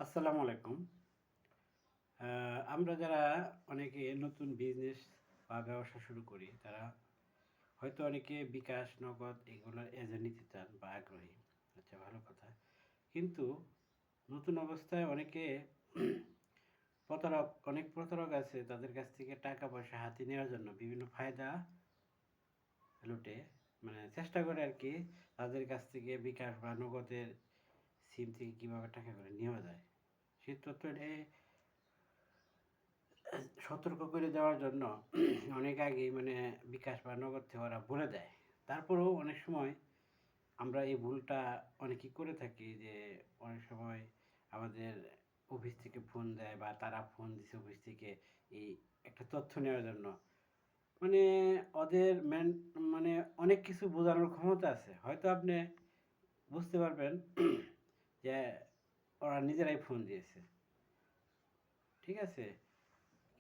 আসসালামু আলাইকুম। আমরা যারা অনেকে নতুন বিজনেস বা ব্যবসা শুরু করি, তারা হয়তো অনেকে বিকাশ, নগদ এগুলার এজেন্ট নিতে চান বা আগ্রহী। আচ্ছা, ভালো কথা। কিন্তু নতুন অবস্থায় অনেকে অনেক প্রতারক আছে, তাদের কাছ থেকে টাকা পয়সা হাতিয়ে নেওয়ার জন্য বিভিন্ন ফায়দা লুটে, মানে চেষ্টা করে আরকি তাদের কাছ থেকে বিকাশ বা নগদের সিম থেকে কিভাবে টাকা করে নেওয়া যায়। সেই তথ্যটি সতর্ক করে দেওয়ার জন্য অনেক আগেই মানে বিকাশ বা নগদ থেকে ওরা বলে দেয়। তারপরেও অনেক সময় আমরা এই ভুলটা অনেকেই করে থাকি যে অনেক সময় আমাদের অফিস থেকে ফোন দেয় বা তারা ফোন দিছে অফিস থেকে এই একটা তথ্য নেওয়ার জন্য। মানে ওদের মানে অনেক কিছু বোঝানোর ক্ষমতা আছে। হয়তো আপনি বুঝতে পারবেন যে ওরা নিজেরাই ফোন দিয়েছে। ঠিক আছে?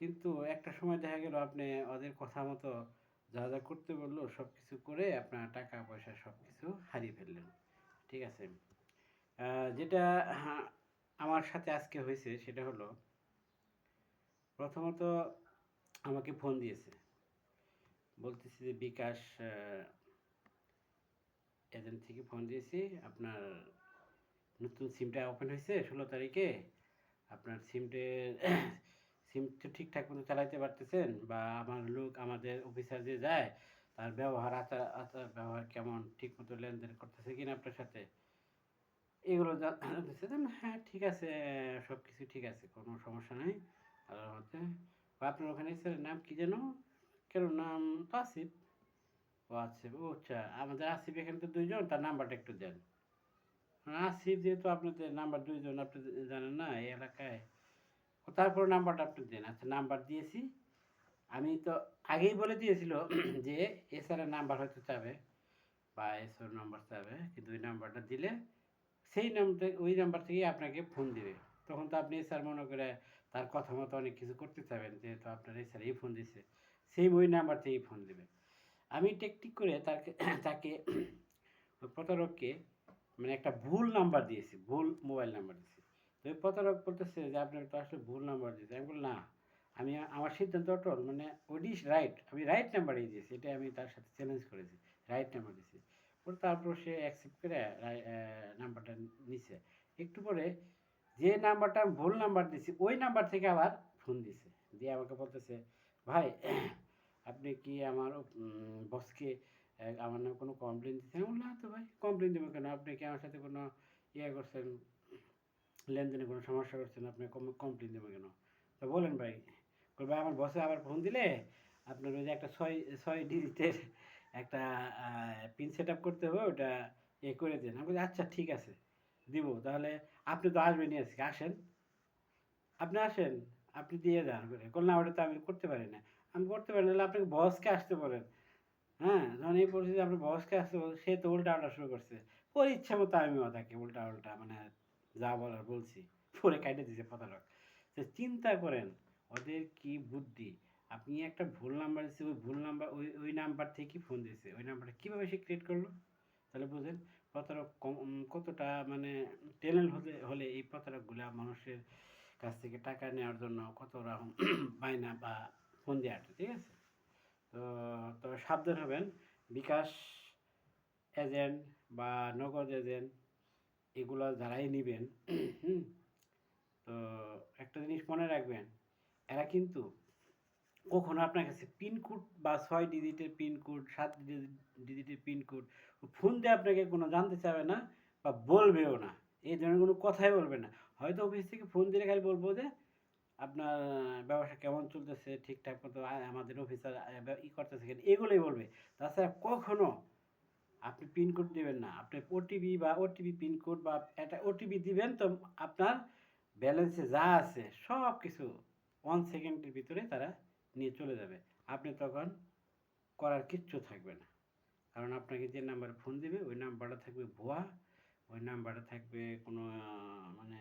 কিন্তু একটা সময় দেখা গেল আপনি ওদের কথা মতো যা যা করতে বললো সব কিছু করে আপনার টাকা পয়সা সব কিছু হারিয়ে ফেললেন। ঠিক আছে? যেটা হ্যাঁ, আমার সাথে আজকে হয়েছে সেটা হলো, প্রথমত আমাকে ফোন দিয়েছে, বলতেছে যে বিকাশ এজেন্ট থেকে ফোন দিয়েছি, আপনার নতুন সিমটা ওপেন হয়েছে 16 তারিখে, আপনার সিম তো ঠিকঠাক মতো চালাইতে পারতেছেন, বা আমার লোক আমাদের অফিসার যে যায় তার ব্যবহার আচার আচার ব্যবহার কেমন, ঠিক মতো লেনদেন করতেছে কিনা আপনার সাথে, এগুলো জানতেছে। হ্যাঁ, ঠিক আছে, সব কিছু ঠিক আছে, কোনো সমস্যা নাই আল্লাহর রহমতে। আপনার ওখানে স্যারের নাম কি যেন? কেন নাম তো আসিফ। ও আচ্ছা, ও আচ্ছা, আমাদের আসিফ এখানে তো দুইজন, তার নাম্বারটা একটু দেন। আসিফ যেহেতু আপনাদের নাম্বার দুইজন, আপনি জানেন না এই এলাকায়, তারপর নাম্বারটা আপনি দেন। আচ্ছা, নাম্বার দিয়েছি। আমি তো আগেই বলে দিয়েছিল যে এসআরের নাম্বার হয়তো চাবে বা এসওর নাম্বার চাবে, কিন্তু ওই নাম্বারটা দিলে ওই নাম্বার থেকেই আপনাকে ফোন দিবে। তখন তো আপনি এসআর মনে করে তার কথা মতো অনেক কিছু করতে চাবেন, যেহেতু আপনার এসআর এই ফোন দিছে, সেম ওই নাম্বার থেকেই ফোন দিবে। আমি টেকটিক করে তাকে ওই প্রতারককে মানে একটা ভুল নাম্বার দিয়েছি, ভুল মোবাইল নাম্বার দিয়েছি। তো ওই প্রতারক বলতেছে যে আপনার তো আসলে ভুল নাম্বার দিয়েছে। আমি বললাম না, আমার সিদ্ধান্ত অটল, মানে ওডি রাইট, আমি রাইট নাম্বারই দিয়েছি, এটা আমি তার সাথে চ্যালেঞ্জ করেছি, রাইট নাম্বার দিয়েছি। তারপর সে অ্যাকসেপ্ট করে নাম্বারটা নিছে। একটু পরে যে নাম্বারটা আমি ভুল নাম্বার দিয়েছি ওই নাম্বার থেকে আবার ফোন দিছে, দিয়ে আমাকে বলতেছে, ভাই আপনি কি আমার বসকে আমার নামে কোনো কমপ্লেন দিচ্ছেন? আমি বললাম, না তো ভাই, কমপ্লেন দেবো কেন? আপনি কি আমার সাথে কোনো ইয়ে করছেন, লেনদেনে কোনো সমস্যা করছেন, আপনি কমপ্লেন দেবো কেন? তো বলেন ভাই। বলবে আমার বসে আবার ফোন দিলে আপনার ওই যে একটা ছয় ছয় ডিজিটের একটা পিন সেট আপ করতে হবে, ওটা করে দেন। আমি বলি আচ্ছা ঠিক আছে, দিব। তাহলে আপনি তো আসবেনই, আজকে আসেন, আপনি আসেন, আপনি দিয়ে যান করে। না, ওটা তো আমি করতে পারি না। আমি করতে পারি না, তাহলে আপনাকে বসকে আসতে বলেন। হ্যাঁ, যখন এই পরিস্থিতি আপনার বসকে আসতে বলছে, সে তো উল্টা-পাল্টা শুরু করছে। ওর ইচ্ছা মতো আমিও তাকে উল্টা-পাল্টা মানে যা বলার বলছি। পরে কাইটে দিছে প্রতারক। তো চিন্তা করেন ওদের কি বুদ্ধি। আপনি একটা ভুল নাম্বার দিছে, ওই ভুল নাম্বার ওই নাম্বার থেকেই ফোন দিছে। ওই নাম্বারটা কিভাবে সে ক্রিয়েট করলো? তাহলে বুঝেন প্রতারক কতটা মানে ট্যালেন্ট হলে এই প্রতারকগুলা মানুষের কাছ থেকে টাকা নেওয়ার জন্য কত রকম বায়না বা ফোন দিয়ে আটে, ঠিক আছে? তো তবে সাবধান হবেন। বিকাশ এজেন্ট বা নগদ এজেন্ট এগুলো যারাই নিবেন, হুম, তো একটা জিনিস মনে রাখবেন, এরা কিন্তু কখনো আপনার কাছে পিনকোড বা 6 ডিজিটের পিনকোড, 7 ডিজিটের পিনকোড ফোন দিয়ে আপনাকে কোনো জানতে চাবে না বা বলবেও না। এই ধরনের কোনো কথাই বলবে না। হয়তো অফিস থেকে ফোন দিলে খালি বলবো যে আপনার ব্যবসা কেমন চলতেছে, ঠিকঠাক মতো আমাদের অফিসার করতেছে কিনা, এগুলোই বলবে। তাছাড়া কখনো আপনি পিনকোড দেবেন না। আপনি ওটিপি পিনকোড বা একটা ওটিপি দিবেন, তো আপনার ব্যালেন্সে যা আছে সব কিছু 1 সেকেন্ডের ভিতরে তারা নিয়ে চলে যাবে। আপনি তখন করার কিচ্ছু থাকবে না। কারণ আপনাকে যে নাম্বারে ফোন দিবে ওই নাম্বারটা থাকবে ভুয়া, ওই নাম্বারটা থাকবে কোনো মানে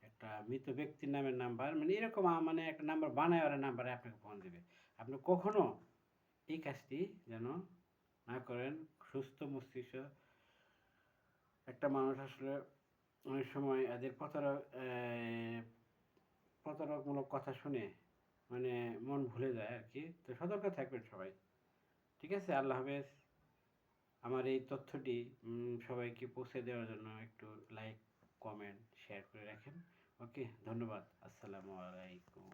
একটা মৃত ব্যক্তির নামের নাম্বার, মানে এরকম মানে একটা নাম্বার বানায় ওরা নাম্বারে আপনাকে ফোন দিবে। আপনি কখনো এই কাজটি যেন না করেন। সুস্থ মস্তিষ্ক একটা মানুষ আসলে অনেক সময় এদের প্রতারকমূলক কথা শুনে মানে মন ভুলে যায় আর কি। তো সতর্ক থাকবেন সবাই। ঠিক আছে? আল্লাহ হাফেজ। আমার এই তথ্যটি সবাইকে পৌঁছে দেওয়ার জন্য একটু লাইক, কমেন্ট, শেয়ার করে রাখেন। ওকে, ধন্যবাদ। আসসালামু আলাইকুম।